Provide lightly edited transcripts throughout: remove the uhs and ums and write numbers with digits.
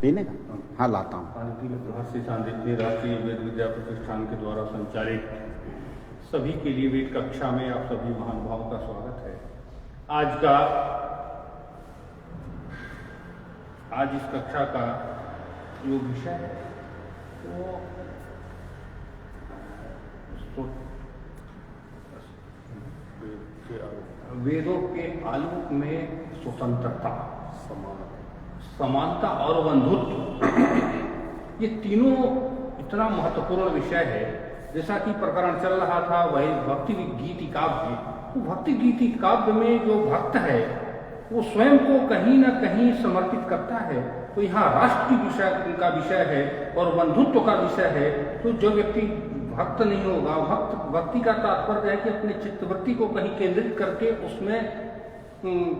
पीने का? हाँ लाता हूँ। महर्षि सांदीपनि राष्ट्रीय वेद विद्या प्रतिष्ठान के द्वारा संचालित सभी के लिए वेद कक्षा में आप सभी महानुभावों का स्वागत है। आज इस कक्षा का जो विषय है वो वेदों के आलोक में स्वतंत्रता, समानता और बंधुत्व, ये तीनों इतना महत्वपूर्ण विषय है। जैसा कि प्रकरण चल रहा था वही भक्ति गीति काव्य, तो भक्ति गीति काव्य में जो भक्त है वो स्वयं को कहीं ना कहीं समर्पित करता है। तो यहाँ राष्ट्र का विषय है और बंधुत्व का विषय है। तो जो व्यक्ति भक्त नहीं होगा, भक्ति का तात्पर्य है कि अपने चित्तवृत्ति को कहीं केंद्रित करके उसमें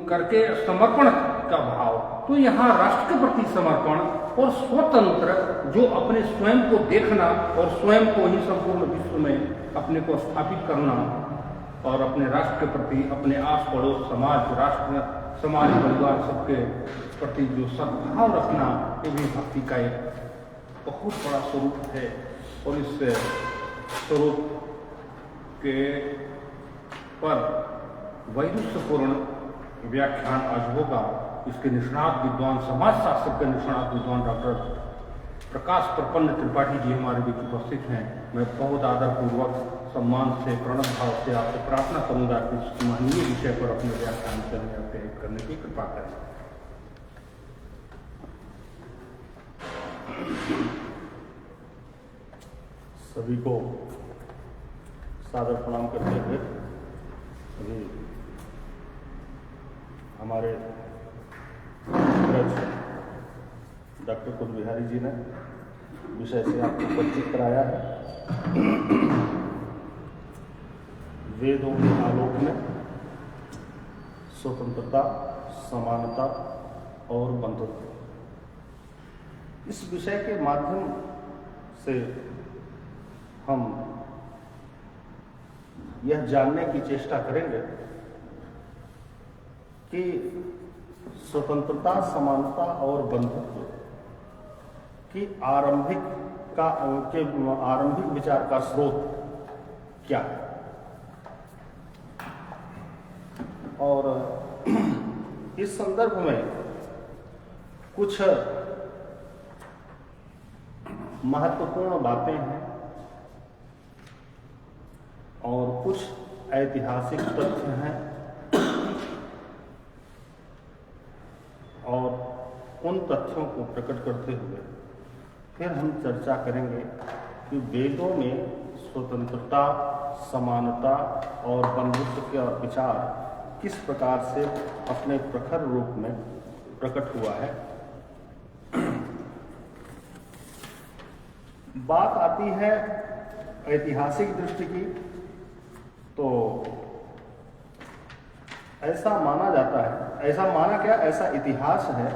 करके समर्पण का भाव। तो यहाँ राष्ट्र के प्रति समर्पण और स्वतंत्र, जो अपने स्वयं को देखना और स्वयं को ही संपूर्ण विश्व में अपने को स्थापित करना और अपने राष्ट्र के प्रति, अपने आस पड़ोस समाज, राष्ट्र समाज परिवार सबके प्रति जो सद्भाव रखना, ये भी भक्ति का एक बहुत बड़ा स्वरूप है। और इस स्वरूप के पर वैदुष्यपूर्ण व्याख्यान आज होगा। इसके निष्णात विद्वान, समाजशास्त्र के निष्णात विद्वान डॉक्टर प्रकाश प्रपन्न त्रिपाठी जी हमारे बीच उपस्थित हैं। मैं बहुत आदरपूर्वक, सम्मान से, प्रणव भाव से आपसे प्रार्थना करूंगा कि इस महनीय विषय पर अपने व्याख्यान करने की कृपा करें। सभी को सादर प्रणाम करते हुए अभी हमारे डॉक्टर कुल बिहारी जी ने विषय से आपको परिचित कराया है। वेदों के आलोक में स्वतंत्रता, समानता और बंधुत्व, इस विषय के माध्यम से हम यह जानने की चेष्टा करेंगे कि स्वतंत्रता, समानता और बंधुत्व की आरंभिक विचार का स्रोत क्या है। और इस संदर्भ में कुछ महत्वपूर्ण बातें हैं और कुछ ऐतिहासिक तथ्य हैं और उन तथ्यों को प्रकट करते हुए फिर हम चर्चा करेंगे कि वेदों में स्वतंत्रता, समानता और बंधुत्व का विचार किस प्रकार से अपने प्रखर रूप में प्रकट हुआ है। बात आती है ऐतिहासिक दृष्टि की, तो ऐसा माना जाता है, ऐसा इतिहास है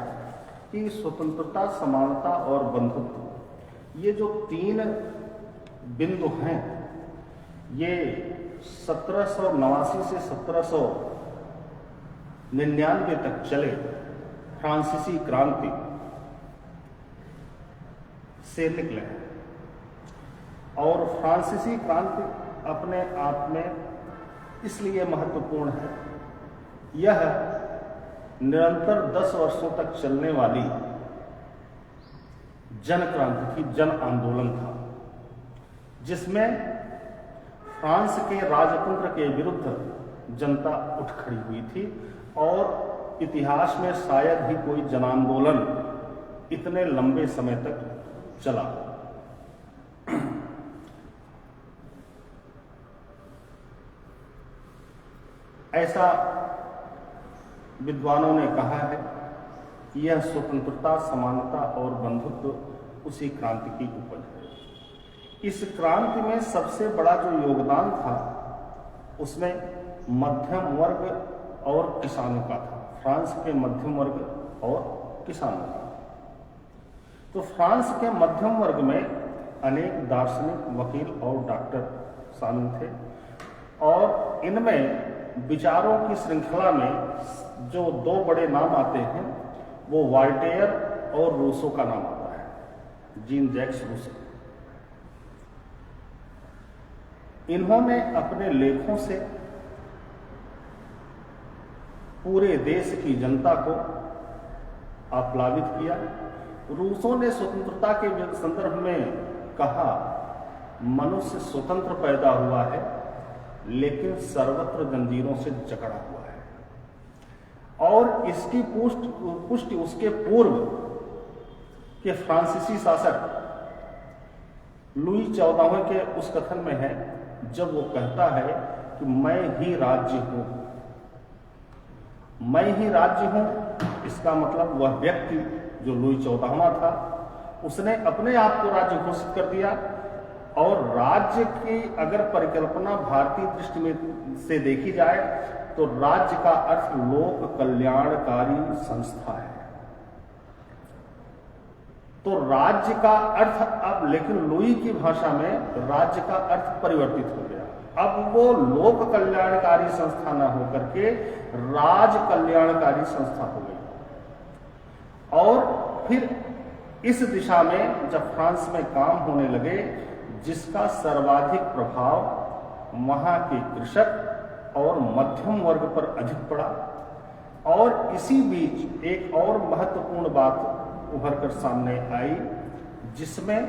कि स्वतंत्रता, समानता और बंधुत्व, ये जो तीन बिंदु हैं, ये 1789 से 1799 तक चले फ्रांसीसी क्रांति से निकले हैं। और फ्रांसीसी क्रांति अपने आप में इसलिए महत्वपूर्ण है, यह निरंतर 10 वर्षों तक चलने वाली जन क्रांति थी, जन आंदोलन था, जिसमें फ्रांस के राजतंत्र के विरुद्ध जनता उठ खड़ी हुई थी। और इतिहास में शायद ही कोई जन आंदोलन इतने लंबे समय तक चला। ऐसा विद्वानों ने कहा है कि यह स्वतंत्रता, समानता और बंधुत्व उसी क्रांति की उपज है। इस क्रांति में सबसे बड़ा जो योगदान था उसमें मध्यम वर्ग और किसानों का था, फ्रांस के मध्यम वर्ग और किसानों का। तो फ्रांस के मध्यम वर्ग में अनेक दार्शनिक, वकील और डॉक्टर शामिल थे और इनमें विचारों की श्रृंखला में जो दो बड़े नाम आते हैं वो वॉल्टेयर और रूसो का नाम आता है, जीन जैक्स रूसो। इन्होंने अपने लेखों से पूरे देश की जनता को आप्लावित किया। रूसो ने स्वतंत्रता के संदर्भ में कहा, मनुष्य स्वतंत्र पैदा हुआ है लेकिन सर्वत्र जंजीरों से जकड़ा हुआ है। और इसकी पुष्टि उसके पूर्व के फ्रांसीसी शासक लुई 14वें के उस कथन में है, जब वो कहता है कि मैं ही राज्य हूं। मैं ही राज्य हूं, इसका मतलब वह व्यक्ति जो लुई 14वां था, उसने अपने आप को राज्य घोषित कर दिया। और राज्य की अगर परिकल्पना भारतीय दृष्टि में से देखी जाए तो राज्य का अर्थ लोक कल्याणकारी संस्था है। तो राज्य का अर्थ अब, लेकिन लुई की भाषा में राज्य का अर्थ परिवर्तित हो गया। अब वो लोक कल्याणकारी संस्था न होकर के राज कल्याणकारी संस्था हो गई। और फिर इस दिशा में जब फ्रांस में काम होने लगे, जिसका सर्वाधिक प्रभाव वहां के कृषक और मध्यम वर्ग पर अधिक पड़ा। और इसी बीच एक और महत्वपूर्ण बात उभर कर सामने आई, जिसमें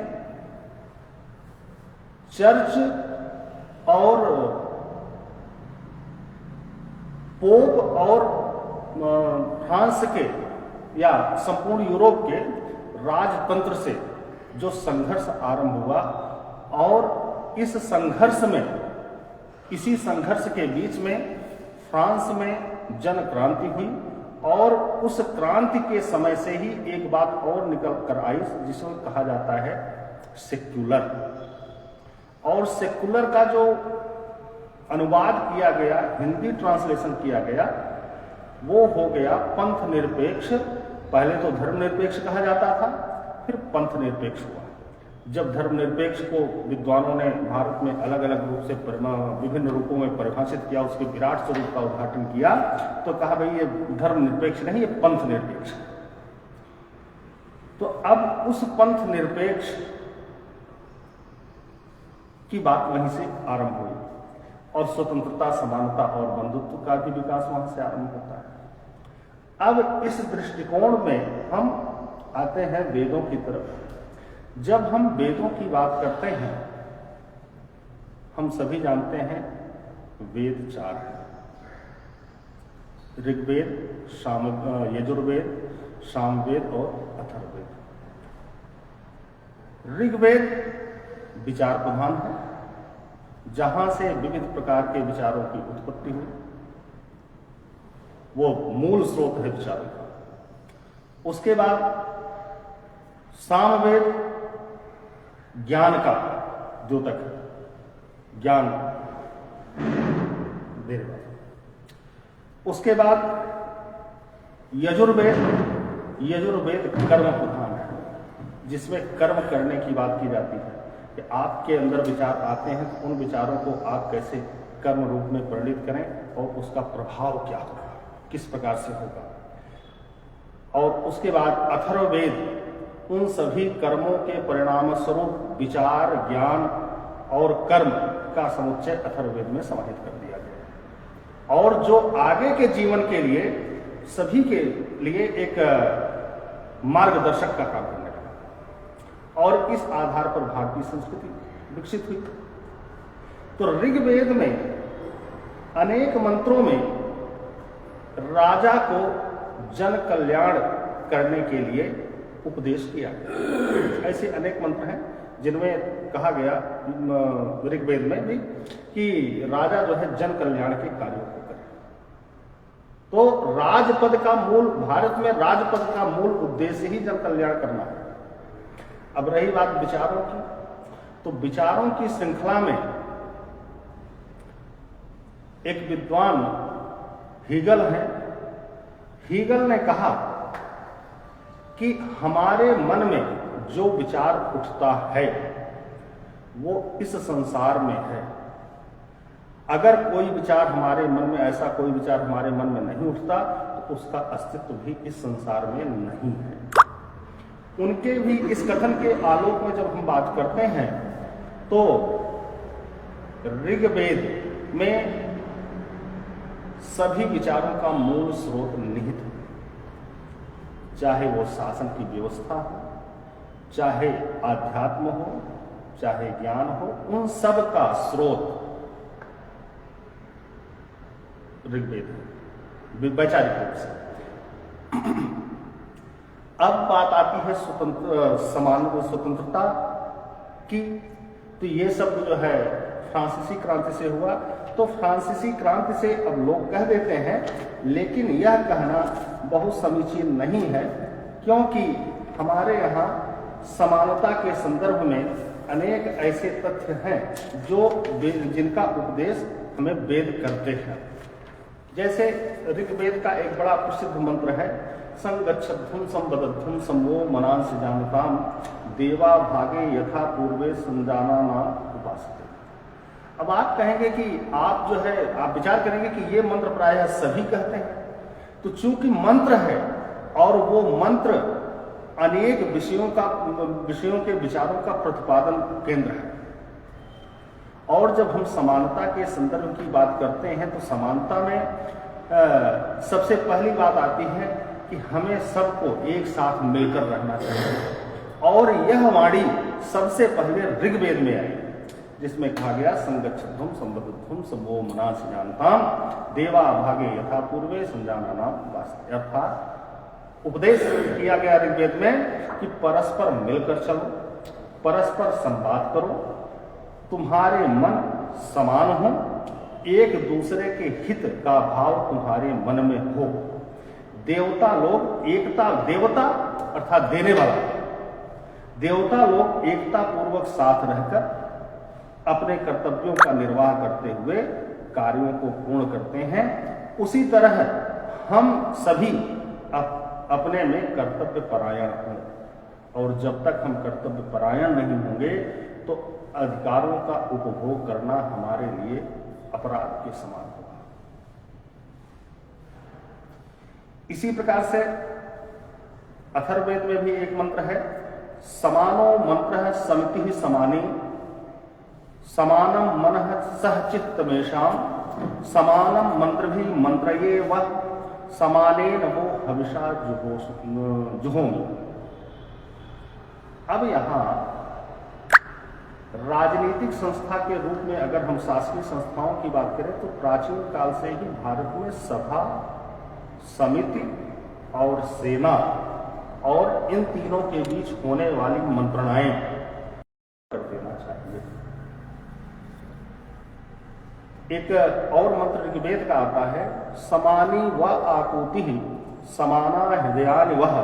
चर्च और पोप और फ्रांस के या संपूर्ण यूरोप के राजतंत्र से जो संघर्ष आरंभ हुआ, और इस संघर्ष में, इसी संघर्ष के बीच में फ्रांस में जन क्रांति हुई। और उस क्रांति के समय से ही एक बात और निकल कर आई, जिसे कहा जाता है सेक्युलर। और सेक्युलर का जो अनुवाद किया गया, हिंदी ट्रांसलेशन किया गया, वो हो गया पंथ निरपेक्ष। पहले तो धर्मनिरपेक्ष कहा जाता था, फिर पंथ निरपेक्ष हुआ। जब धर्मनिरपेक्ष को विद्वानों ने भारत में अलग अलग रूप से विभिन्न रूपों में परिभाषित किया, उसके विराट स्वरूप का उद्घाटन किया, तो कहा भाई ये धर्मनिरपेक्ष नहीं, ये पंथ निरपेक्ष है। तो अब उस पंथ निरपेक्ष की बात वहीं से आरंभ हुई, और स्वतंत्रता, समानता और बंधुत्व का भी विकास वहां से आरंभ होता है। अब इस दृष्टिकोण में हम आते हैं वेदों की तरफ। जब हम वेदों की बात करते हैं, हम सभी जानते हैं वेद 4 हैं, ऋग्वेद, यजुर्वेद, सामवेद और अथर्ववेद। ऋग्वेद विचार प्रधान है, जहां से विविध प्रकार के विचारों की उत्पत्ति हुई, वो मूल स्रोत है विचारों का। उसके बाद सामवेद ज्ञान का द्योतक है, ज्ञान देने वाला। उसके बाद यजुर्वेद कर्म प्रधान है, जिसमें कर्म करने की बात की जाती है कि आपके अंदर विचार आते हैं तो उन विचारों को आप कैसे कर्म रूप में परिणित करें और उसका प्रभाव क्या होगा, किस प्रकार से होगा। और उसके बाद अथर्ववेद उन सभी कर्मों के परिणाम स्वरूप विचार, ज्ञान और कर्म का समुच्चय अथर्ववेद में समाहित कर दिया गया, और जो आगे के जीवन के लिए सभी के लिए एक मार्गदर्शक का काम करने लगा। और इस आधार पर भारतीय संस्कृति विकसित हुई। तो ऋग्वेद में अनेक मंत्रों में राजा को जन कल्याण करने के लिए उपदेश किया गया। ऐसे अनेक मंत्र हैं जिनमें कहा गया ऋग्वेद में भी कि राजा जो है जन कल्याण के कार्यों को करे। तो राजपद का मूल, भारत में राजपद का मूल उद्देश्य ही जन कल्याण करना है। अब रही बात विचारों की, तो विचारों की श्रृंखला में एक विद्वान हीगल हैं। हीगल ने कहा कि हमारे मन में जो विचार उठता है वो इस संसार में है। अगर कोई विचार हमारे मन में, ऐसा कोई विचार हमारे मन में नहीं उठता तो उसका अस्तित्व भी इस संसार में नहीं है। उनके भी इस कथन के आलोक में जब हम बात करते हैं तो ऋग्वेद में सभी विचारों का मूल स्रोत निहित है, चाहे वो शासन की व्यवस्था हो, चाहे आध्यात्म हो, चाहे ज्ञान हो, उन सब का स्रोत ऋग्वेद है वैचारिक रूप से। अब बात आती है स्वतंत्रता की, तो ये सब जो है फ्रांसीसी क्रांति से हुआ। तो फ्रांसीसी क्रांति से अब लोग कह देते हैं, लेकिन यह कहना बहुत समीचीन नहीं है, क्योंकि हमारे यहाँ समानता के संदर्भ में अनेक ऐसे तथ्य हैं जो जिनका उपदेश हमें वेद करते हैं। जैसे ऋग्वेद का एक बड़ा प्रसिद्ध मंत्र है, संगच्छध्वं संवदध्वं समो मनांस जानताम देवा भागे यथा पूर्वे संजाना नाम उपासते। अब आप कहेंगे कि आप जो है आप विचार करेंगे कि ये मंत्र प्रायः सभी कहते हैं, तो चूंकि मंत्र है और वो मंत्र अनेक विषयों के विचारों का प्रतिपादन केंद्र है, और जब हम समानता के संदर्भ की बात करते हैं तो समानता में सबसे पहली बात आती है कि हमें सबको एक साथ मिलकर रहना चाहिए, और यह वाणी सबसे पहले ऋग्वेद में आई, जिसमें कहा गया संगच्छध्वं संवदध्वं समो मनांस जानताम देवा भागे यथा पूर्वे संजाना नाम उपासते। अर्थात उपदेश किया गया ऋग्वेद में कि परस्पर मिलकर चलो, परस्पर संवाद करो, तुम्हारे मन समान हो, एक दूसरे के हित का भाव तुम्हारे मन में हो। देवता लोग एकता, देवता अर्थात देने वाला, देवता लोग एकता पूर्वक साथ रहकर अपने कर्तव्यों का निर्वाह करते हुए कार्यों को पूर्ण करते हैं। उसी तरह हम सभी अपने में कर्तव्य परायण हों, और जब तक हम कर्तव्य परायण नहीं होंगे तो अधिकारों का उपभोग करना हमारे लिए अपराध के समान होगा। इसी प्रकार से अथर्ववेद में भी एक मंत्र है, समानो मंत्र समिति समानी समानम मनः सह चित्तमेषाम समानम मंत्र भी मंत्रये वह समानेन वो हविषा जुहोमी। अब यहां राजनीतिक संस्था के रूप में अगर हम शासकीय संस्थाओं की बात करें तो प्राचीन काल से ही भारत में सभा, समिति और सेना और इन तीनों के बीच होने वाली मंत्रणाएं कर देना चाहिए। एक और मंत्र ऋग्वेद का आता है, समानी व आकुति समाना हृदयानि वह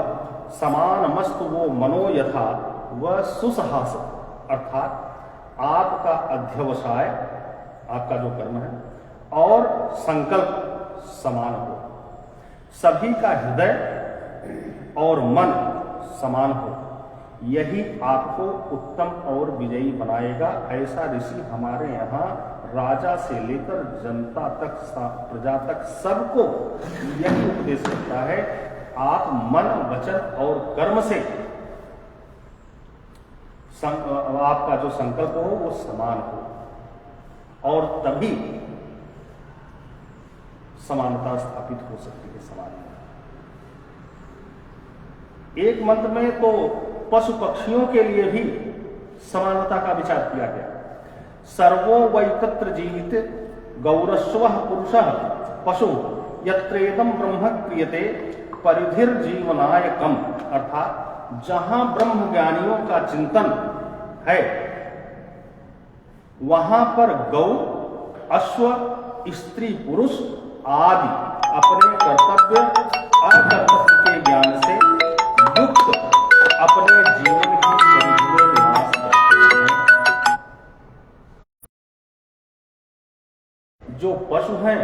समानमस्तु वो मनो यथा व सुसहास। अर्थात आपका अध्यवसाय, आपका जो कर्म है और संकल्प समान हो, सभी का हृदय और मन समान हो, यही आपको उत्तम और विजयी बनाएगा। ऐसा ऋषि हमारे यहाँ राजा से लेकर जनता तक, प्रजा तक सबको यही उपदेश करता है। आप मन, वचन और कर्म से आपका जो संकल्प हो वो समान हो, और तभी समानता स्थापित हो सकती है समाज में। एक मंत्र में तो पशु पक्षियों के लिए भी समानता का विचार किया गया। सर्वो वै तत्र जीवित गौरस्व पुरुषः पशु यत्रेदं ब्रह्म क्रियते परिधिर जीवनायकम। अर्थात जहां ब्रह्म ज्ञानियों का चिंतन है वहां पर गौ, अश्व, स्त्री, पुरुष आदि अपने कर्तव्य अकर्तव्य के ज्ञान से युक्त अपने जीवन की परिधि में निवास करते हैं। जो पशु हैं,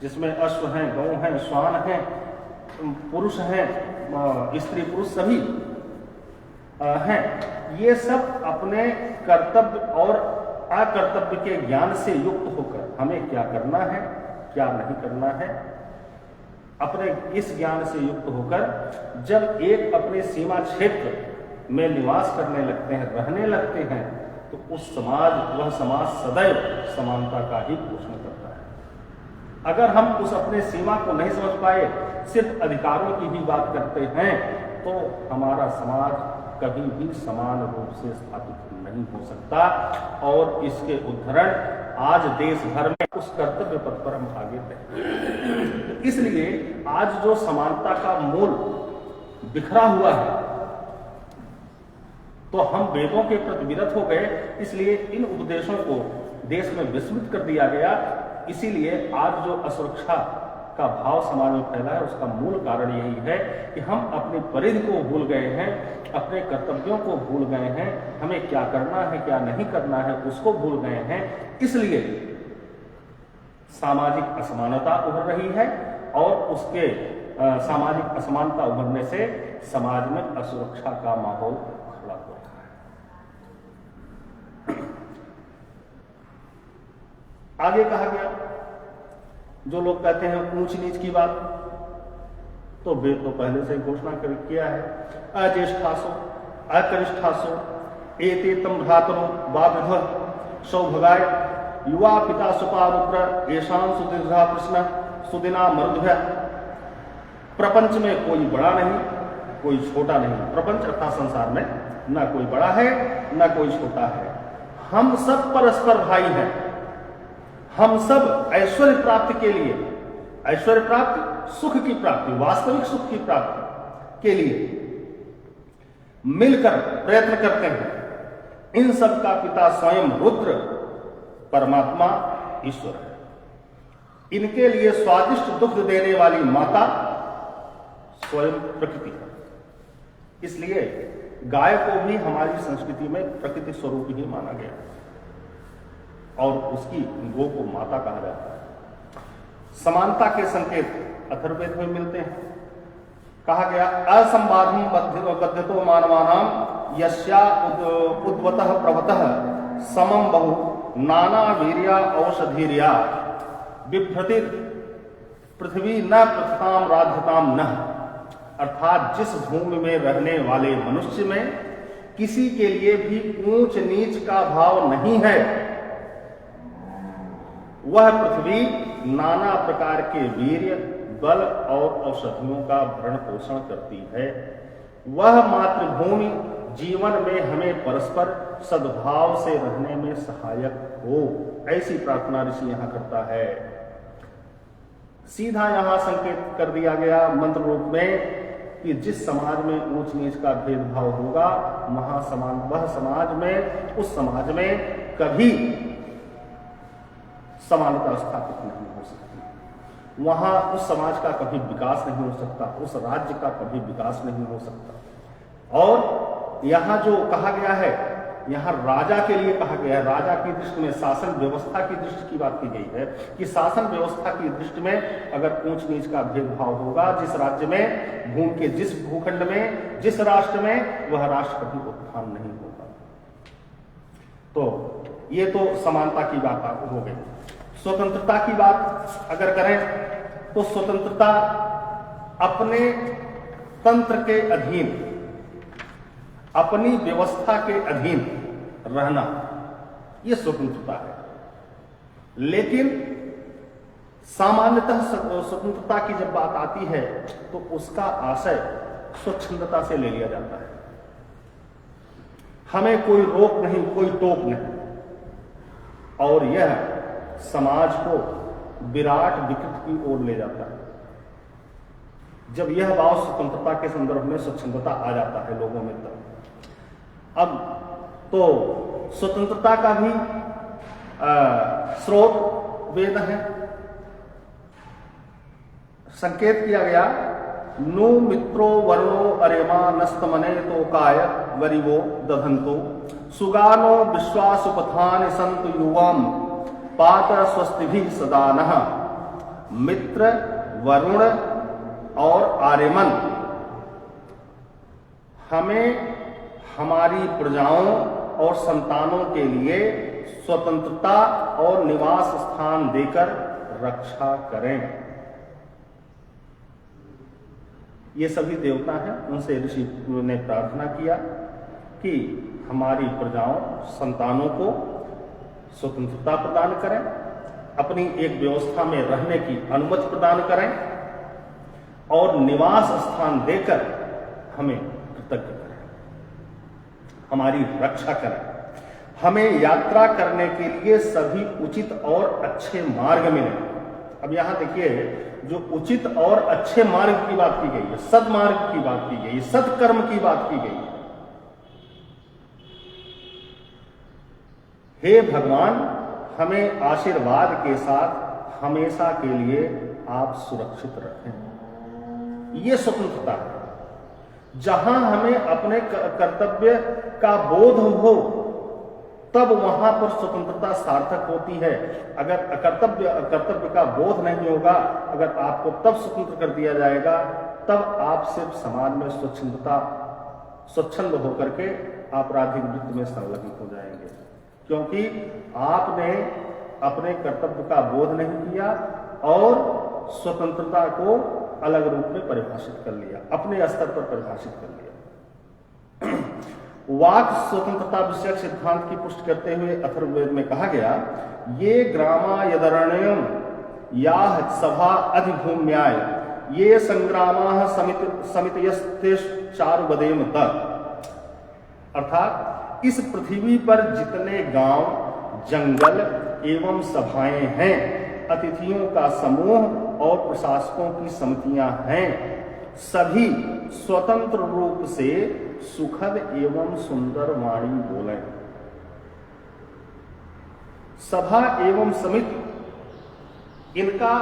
जिसमें अश्व हैं, गौ हैं, श्वान हैं, पुरुष हैं, स्त्री पुरुष सभी हैं, ये सब अपने कर्तव्य और अकर्तव्य के ज्ञान से युक्त होकर हमें क्या करना है, क्या नहीं करना है, अपने इस ज्ञान से युक्त होकर जब एक अपने सीमा क्षेत्र में निवास करने लगते हैं, रहने लगते हैं, तो वह समाज सदैव समानता का ही पोषण करता है। अगर हम उस अपने सीमा को नहीं समझ पाए, सिर्फ अधिकारों की ही बात करते हैं, तो हमारा समाज कभी भी समान रूप से स्थापित नहीं हो सकता। और इसके उदाहरण आज देश भर में उस कर्तव्य पथ पर हम आगे बढ़े। इसलिए आज जो समानता का मूल बिखरा हुआ है, तो हम वेदों के प्रति विरत हो गए, इसलिए इन उपदेशों को देश में विस्मृत कर दिया गया। इसीलिए आज जो असुरक्षा का भाव समाज में फैला है, उसका मूल कारण यही है कि हम अपनी परिधि को भूल गए हैं, अपने कर्तव्यों को भूल गए हैं, हमें क्या करना है क्या नहीं करना है उसको भूल गए हैं। इसलिए सामाजिक असमानता उभर रही है और उसके सामाजिक असमानता उभरने से समाज में असुरक्षा का माहौल खड़ा हो रहा है। आगे कहा गया, जो लोग कहते हैं ऊंच नीच की बात, तो वेद तो पहले से घोषणा किया है, अज्येष्ठासो अकनिष्ठासो एते तम भ्रातरो वाविध सौभगाय युवा पिता सुपारुद्र येषां सुदीर्घा प्रश्न सुदिना मरुद्भ्य। प्रपंच में कोई बड़ा नहीं, कोई छोटा नहीं। प्रपंच अर्थात संसार में न कोई बड़ा है न कोई छोटा है, हम सब परस्पर भाई हैं। हम सब ऐश्वर्य प्राप्ति के लिए, ऐश्वर्य प्राप्ति सुख की प्राप्ति, वास्तविक सुख की प्राप्ति के लिए मिलकर प्रयत्न करते हैं। इन सब का पिता स्वयं रुद्र परमात्मा ईश्वर है। इनके लिए स्वादिष्ट दुग्ध देने वाली माता स्वयं प्रकृति है। इसलिए गाय को भी हमारी संस्कृति में प्रकृति स्वरूप ही माना गया और उसकी गो को माता कहा जाता है। समानता के संकेत अथर्ववेद में मिलते हैं। कहा गया, असंबाधम बद्धतो मानवानाम यस्या उद्वतः प्रवतः समम बहु नाना वीर्या औषधीर्या बिभ्रति पृथ्वी न पृथताम राध्यताम न। अर्थात जिस भूमि में रहने वाले मनुष्य में किसी के लिए भी ऊंच नीच का भाव नहीं है, वह पृथ्वी नाना प्रकार के वीर्य, बल और औषधियों का भरण पोषण करती है। वह मातृभूमि जीवन में हमें परस्पर सद्भाव से रहने में सहायक हो, ऐसी प्रार्थना ऋषि यहां करता है। सीधा यहां संकेत कर दिया गया मंत्र रूप में कि जिस समाज में ऊंच नीच का भेदभाव होगा, वह समाज में, उस समाज में कभी समानता स्थापित नहीं हो सकती। वहां उस समाज का कभी विकास नहीं हो सकता, उस राज्य का कभी विकास नहीं हो सकता। और यहां जो कहा गया है, यहां राजा के लिए कहा गया है। राजा की दृष्टि में, शासन व्यवस्था की दृष्टि की बात की गई है कि शासन व्यवस्था की दृष्टि में अगर ऊंच नीच का भेदभाव होगा, जिस राज्य में, भूमि के जिस भूखंड में, जिस राष्ट्र में, वह राष्ट्र कभी उत्थान नहीं होगा। तो ये तो समानता की बात हो गई। स्वतंत्रता की बात अगर करें तो स्वतंत्रता अपने तंत्र के अधीन, अपनी व्यवस्था के अधीन रहना, यह स्वतंत्रता है। लेकिन सामान्यतः स्वतंत्रता की जब बात आती है तो उसका आशय स्वच्छंदता से ले लिया जाता है। हमें कोई रोक नहीं, कोई टोक नहीं, और यह समाज को विराट विकृत की ओर ले जाता है। जब यह भाव स्वतंत्रता के संदर्भ में स्वच्छंदता आ जाता है लोगों में, तब अब तो स्वतंत्रता का भी स्रोत वेद है। संकेत किया गया, नो मित्रो वर्णो अरेमा नस्तमने तो काय गरीबो दधंतो सुगानो विश्वासुपथानि संतु युवाम पात स्वस्ति भी सदानः। मित्र, वरुण और आर्यमन हमें हमारी प्रजाओं और संतानों के लिए स्वतंत्रता और निवास स्थान देकर रक्षा करें। ये सभी देवता हैं। उनसे ऋषि ने प्रार्थना किया कि हमारी प्रजाओं संतानों को स्वतंत्रता प्रदान करें, अपनी एक व्यवस्था में रहने की अनुमति प्रदान करें और निवास स्थान देकर हमें कृतज्ञ करें, हमारी रक्षा करें, हमें यात्रा करने के लिए सभी उचित और अच्छे मार्ग मिले। अब यहां देखिए, जो उचित और अच्छे मार्ग की बात की गई है, सद्मार्ग की बात की गई है, सत्कर्म की बात की गई है। हे भगवान, हमें आशीर्वाद के साथ हमेशा के लिए आप सुरक्षित रखें। ये स्वतंत्रता है। जहां हमें अपने कर्तव्य का बोध हो तब वहां पर स्वतंत्रता सार्थक होती है। अगर कर्तव्य का बोध नहीं होगा, अगर आपको तब स्वतंत्र कर दिया जाएगा, तब आप सिर्फ समाज में स्वच्छंद होकर के आपराधिक वृत्ति में संलग्न हो जाएंगे, क्योंकि आपने अपने कर्तव्य का बोध नहीं किया और स्वतंत्रता को अलग रूप में परिभाषित कर लिया, अपने स्तर पर परिभाषित कर लिया। वाक स्वतंत्रता विषयक सिद्धांत की पुष्टि करते हुए अथर्ववेद में कहा गया, ये ग्रामा यदरण्यम याह सभा अधिभूम्याय ये संग्रामा समितयस्ते चारुवदेम तत्। अर्थात इस पृथ्वी पर जितने गांव, जंगल एवं सभाएं हैं, अतिथियों का समूह और प्रशासकों की समितियां हैं, सभी स्वतंत्र रूप से सुखद एवं सुंदर वाणी बोले। सभा एवं समिति, इनका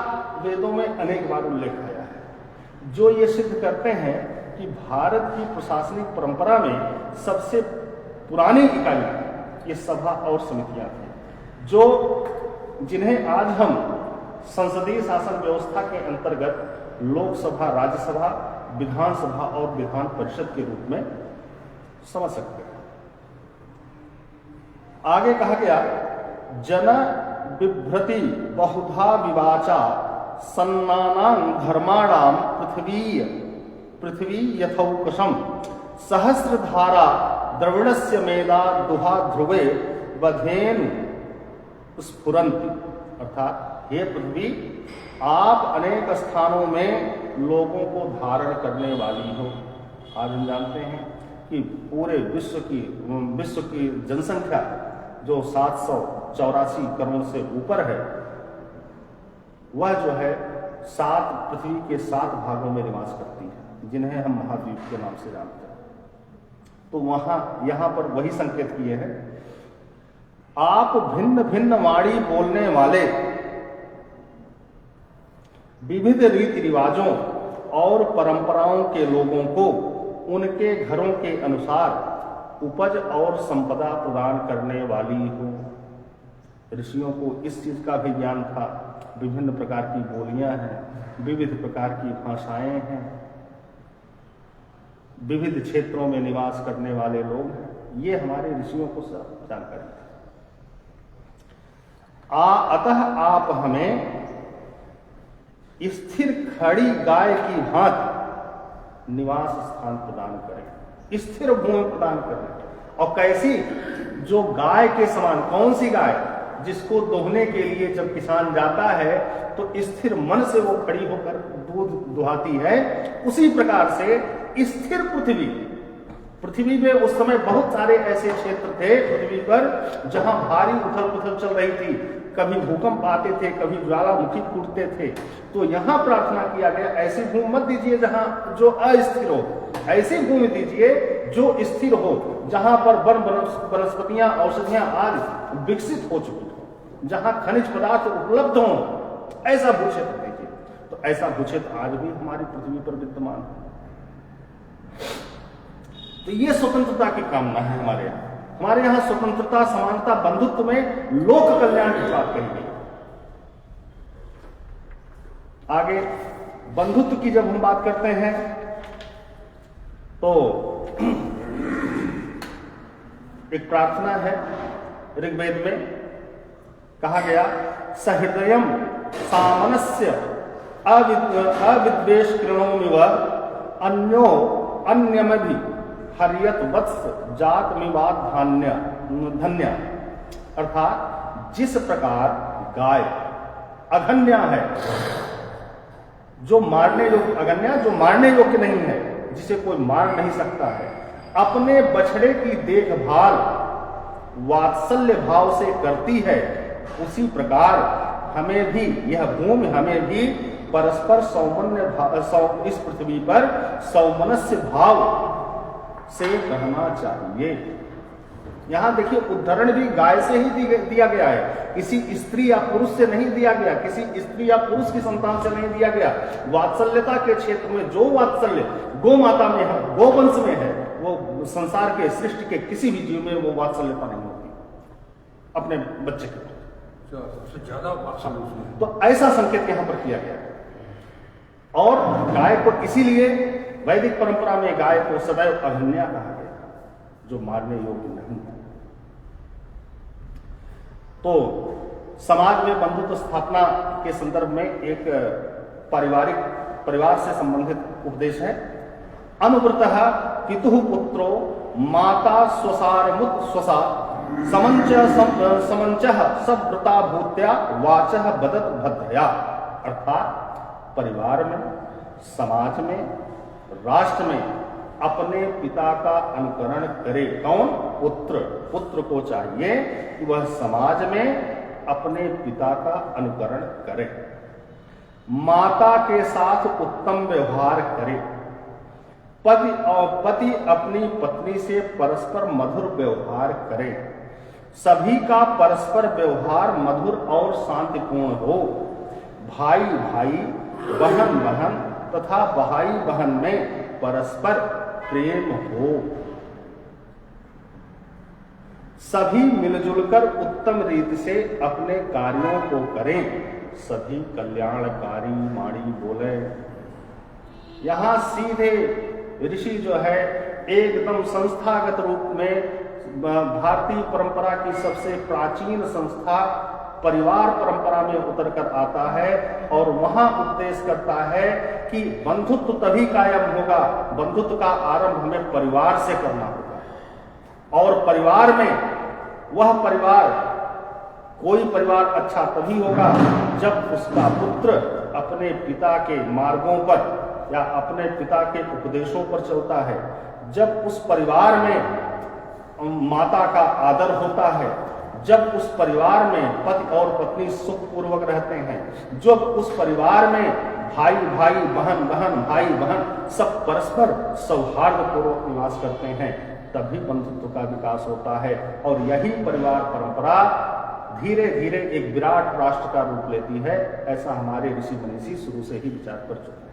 वेदों में अनेक बार उल्लेख आया है, जो ये सिद्ध करते हैं कि भारत की प्रशासनिक परंपरा में सबसे पुरानी इकाई ये सभा और समितियां थी, जो जिन्हें आज हम संसदीय शासन व्यवस्था के अंतर्गत लोकसभा, राज्यसभा, विधानसभा और विधान परिषद के रूप में समझ सकते हैं। आगे कहा गया, जन बिभ्रति बहुधा विवाचा सन्नानां धर्माणाम पृथ्वी यथौकशम सहस्रधारा द्रविणस्य मेधा दुहा ध्रुवे बधेन स्फुरन्ति। अर्थात हे पृथ्वी, आप अनेक स्थानों में लोगों को धारण करने वाली हो। आज हम जानते हैं कि पूरे विश्व की जनसंख्या जो 784 करोड़ से ऊपर है, वह जो है पृथ्वी के 7 भागों में निवास करती है, जिन्हें हम महाद्वीप के नाम से जानते हैं। तो यहां पर वही संकेत किए हैं, आप भिन्न भिन्न वाणी बोलने वाले, विविध रीति रिवाजों और परंपराओं के लोगों को उनके घरों के अनुसार उपज और संपदा प्रदान करने वाली हो। ऋषियों को इस चीज का भी ज्ञान था, विभिन्न प्रकार की बोलियां हैं, विविध प्रकार की भाषाएं हैं, विविध क्षेत्रों में निवास करने वाले लोग हैं, ये हमारे ऋषियों को सब जानकारी थी। अतः आप हमें स्थिर खड़ी गाय की भांति निवास स्थान प्रदान करें, स्थिर भूमि प्रदान करें। और कैसी? जो गाय के समान। कौन सी गाय? जिसको दोहने के लिए जब किसान जाता है तो स्थिर मन से वो खड़ी होकर दूध दुहाती है, उसी प्रकार से स्थिर पृथ्वी में उस समय बहुत सारे ऐसे क्षेत्र थे पृथ्वी पर जहां भारी उथल पुथल चल रही थी, कभी भूकंप आते थे, कभी ज्वालामुखी फूटते थे। तो यहां प्रार्थना किया गया, ऐसी भूमि मत दीजिए जहां जो अस्थिर हो, ऐसी भूमि दीजिए जो स्थिर हो, जहां पर वन वनस्पतियां, औषधियां आज विकसित हो चुकी हो, जहां खनिज पदार्थ उपलब्ध हो, ऐसा भूक्षेत्र दीजिए। तो ऐसा भूक्षेत्र आज भी हमारी पृथ्वी पर विद्यमान है। तो ये स्वतंत्रता की कामना है हमारे यहां स्वतंत्रता, समानता, बंधुत्व में लोक कल्याण की बात कही गई। आगे बंधुत्व की जब हम बात करते हैं तो एक प्रार्थना है ऋग्वेद में, कहा गया, सहृदयम सामनस्य अविद्वेष कृणोमिव अन्य में भी हरियत वत्स जात मिवाद धन्य, अर्थात जिस प्रकार गाय अगन्या है, जो मारने योग्य, अगन्या जो मारने योग्य नहीं है, जिसे कोई मार नहीं सकता है, अपने बछड़े की देखभाल वात्सल्य भाव से करती है, उसी प्रकार हमें भी यह भूमि, हमें भी परस्पर इस पृथ्वी पर सौमनस्य भाव से रहना चाहिए। यहां देखिए उदाहरण भी गाय से ही दिया गया है, किसी स्त्री या पुरुष से नहीं दिया गया, किसी स्त्री या पुरुष की संतान से नहीं दिया गया। वात्सल्यता के क्षेत्र में जो वात्सल्य गौ माता में है, गोवंश में है, वो संसार के सृष्टि के किसी भी जीव में वो वात्सल्यता नहीं होती अपने बच्चे के सबसे ज्यादा वात्सल्य उसमें। तो ऐसा संकेत यहां पर किया गया। और गाय को इसीलिए वैदिक परंपरा में गाय को सदैव अगन्या कहा गया, जो मारने योग्य नहीं है। तो समाज में बंधुत्व स्थापना के संदर्भ में एक परिवार से संबंधित उपदेश है। अनुव्रतः पितुः पुत्रो माता स्वसारमुत स्वसा समंचः सव्रता भूत्या वाचः बदत भद्रया, अर्थात परिवार में, समाज में, राष्ट्र में अपने पिता का अनुकरण करे। कौन? पुत्र। पुत्र को चाहिए कि वह समाज में अपने पिता का अनुकरण करे, माता के साथ उत्तम व्यवहार करे, पति अपनी पत्नी से परस्पर मधुर व्यवहार करे, सभी का परस्पर व्यवहार मधुर और शांतिपूर्ण हो, भाई भाई, बहन बहन तथा भाई बहन में परस्पर प्रेम हो, सभी मिलजुल कर उत्तम रीति से अपने कार्यों को करें, सभी कल्याणकारी माड़ी बोले। यहां सीधे ऋषि जो है एकदम संस्थागत रूप में भारतीय परंपरा की सबसे प्राचीन संस्था परिवार परंपरा में उतर कर आता है और वहां उपदेश करता है कि बंधुत्व तभी कायम होगा, बंधुत्व का आरंभ हमें परिवार से करना होगा। और परिवार में वह परिवार, कोई परिवार अच्छा तभी होगा जब उसका पुत्र अपने पिता के मार्गों पर या अपने पिता के उपदेशों पर चलता है, जब उस परिवार में माता का आदर होता है, जब उस परिवार में पति और पत्नी सुखपूर्वक रहते हैं, जब उस परिवार में भाई भाई, बहन बहन, भाई बहन सब परस्पर सौहार्दपूर्वक निवास करते हैं, तभी बंधुत्व का विकास होता है। और यही परिवार परंपरा धीरे धीरे एक विराट राष्ट्र का रूप लेती है। ऐसा हमारे ऋषि मनीषी शुरू से ही विचार कर चुके हैं।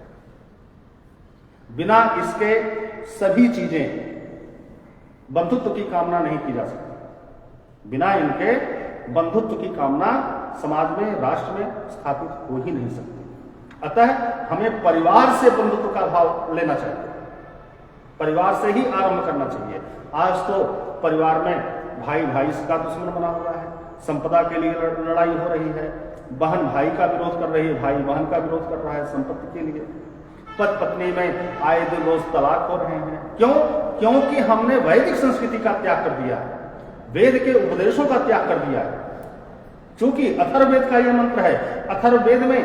बिना इसके सभी चीजें, बंधुत्व की कामना नहीं की जा सकती, बिना इनके बंधुत्व की कामना समाज में, राष्ट्र में स्थापित हो ही नहीं सकती। अतः हमें परिवार से बंधुत्व का भाव लेना चाहिए, परिवार से ही आरंभ करना चाहिए। आज तो परिवार में भाई भाई का दुश्मन बना हुआ है, संपदा के लिए लड़ाई हो रही है, बहन भाई का विरोध कर रही है, भाई बहन का विरोध कर रहा है संपत्ति के लिए, पति पत्नी में आए दिन रोज तलाक हो रहे हैं। क्यों? क्योंकि हमने वैदिक संस्कृति का त्याग कर दिया है, वेद के उपदेशों का त्याग कर दिया है। क्योंकि अथर्ववेद का यह मंत्र है, अथर्ववेद में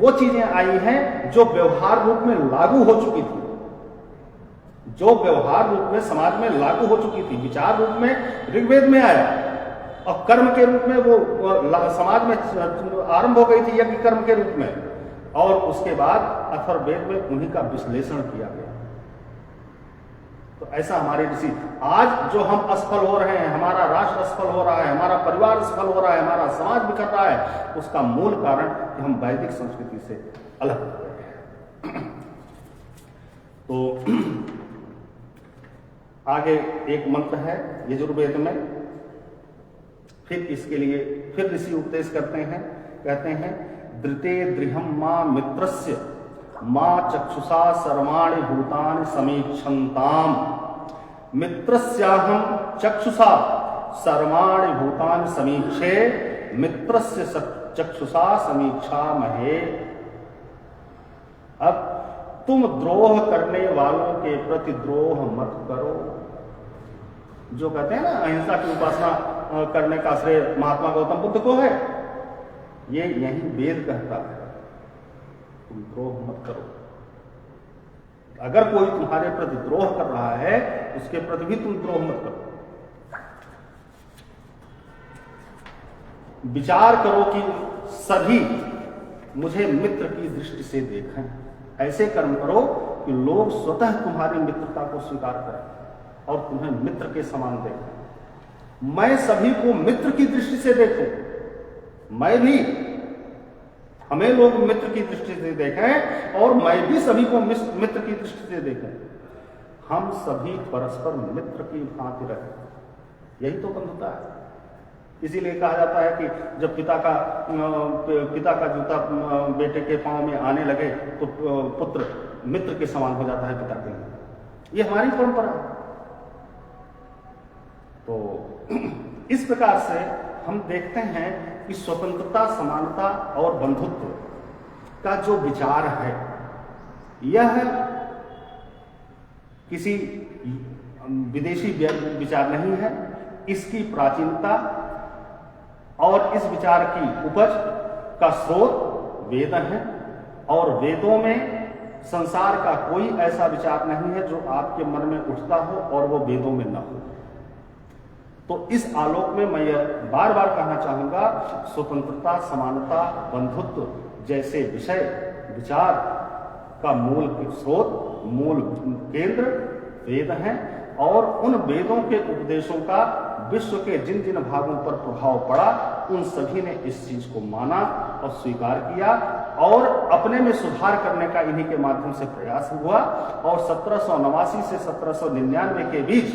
वो चीजें आई हैं जो व्यवहार रूप में लागू हो चुकी थी, जो व्यवहार रूप में समाज में लागू हो चुकी थी। विचार रूप में ऋग्वेद में आया और कर्म के रूप में वो समाज में आरंभ हो गई थी, यज्ञ कर्म के रूप में, और उसके बाद अथर्ववेद में उन्हीं का विश्लेषण किया गया। तो ऐसा हमारे ऋषि, आज जो हम असफल हो रहे हैं, हमारा राष्ट्र असफल हो रहा है, हमारा परिवार असफल हो रहा है, हमारा समाज बिखर रहा है, उसका मूल कारण कि हम वैदिक संस्कृति से अलग हो गए हैं। तो आगे एक मंत्र है यजुर्वेद में, फिर इसके लिए फिर ऋषि उपदेश करते हैं, कहते हैं धृते दृहम मां मित्रस्य मां चक्षुषा सर्वाणि भूतानि समीक्षन्ताम, मित्रस्याहं चक्षुषा सर्वाणि भूतानि समीक्षे, मित्रस्य चक्षुषा समीक्षामहे। अब तुम द्रोह करने वालों के प्रति द्रोह मत करो। जो कहते हैं ना अहिंसा की उपासना करने का श्रेय महात्मा गौतम बुद्ध को है, ये यही वेद कहता है, तुम द्रोह मत करो। अगर कोई तुम्हारे प्रति द्रोह कर रहा है, उसके प्रति भी तुम द्रोह मत करो। विचार करो कि सभी मुझे मित्र की दृष्टि से देखें। ऐसे कर्म करो कि लोग स्वतः तुम्हारी मित्रता को स्वीकार करें और तुम्हें मित्र के समान देखें। मैं सभी को मित्र की दृष्टि से देखूं, मैं भी, हमें लोग मित्र की दृष्टि से देखें और मैं भी सभी को मित्र की दृष्टि से देखें। हम सभी परस्पर मित्र की भांति रहें। यही तो बंधुता है। इसीलिए कहा जाता है कि जब पिता का जूता बेटे के पांव में आने लगे तो पुत्र मित्र के समान हो जाता है पिता के लिए। ये हमारी परंपरा है। तो इस प्रकार से हम देखते हैं कि स्वतंत्रता, समानता और बंधुत्व का जो विचार है, यह किसी विदेशी विचार नहीं है। इसकी प्राचीनता और इस विचार की उपज का स्रोत वेद है, और वेदों में संसार का कोई ऐसा विचार नहीं है जो आपके मन में उठता हो और वो वेदों में न हो। तो इस आलोक में मैं यह बार बार कहना चाहूंगा, स्वतंत्रता, समानता, बंधुत्व जैसे विषय विचार का मूल स्रोत, मूल केंद्र वेद हैं, और उन वेदों के उपदेशों का विश्व के जिन जिन भागों पर प्रभाव पड़ा, उन सभी ने इस चीज को माना और स्वीकार किया, और अपने में सुधार करने का इन्हीं के माध्यम से प्रयास हुआ। और 1789 से 1799 के बीच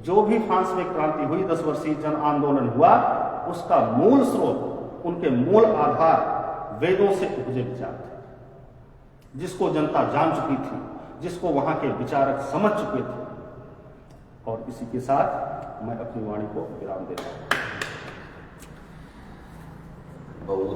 जो भी फ्रांस में क्रांति हुई, 10 वर्षीय जन आंदोलन हुआ, उसका मूल स्रोत, उनके मूल आधार वेदों से उपजे विचार थे, जिसको जनता जान चुकी थी, जिसको वहां के विचारक समझ चुके थे। और इसी के साथ मैं अपनी वाणी को विराम देता हूं। बहुत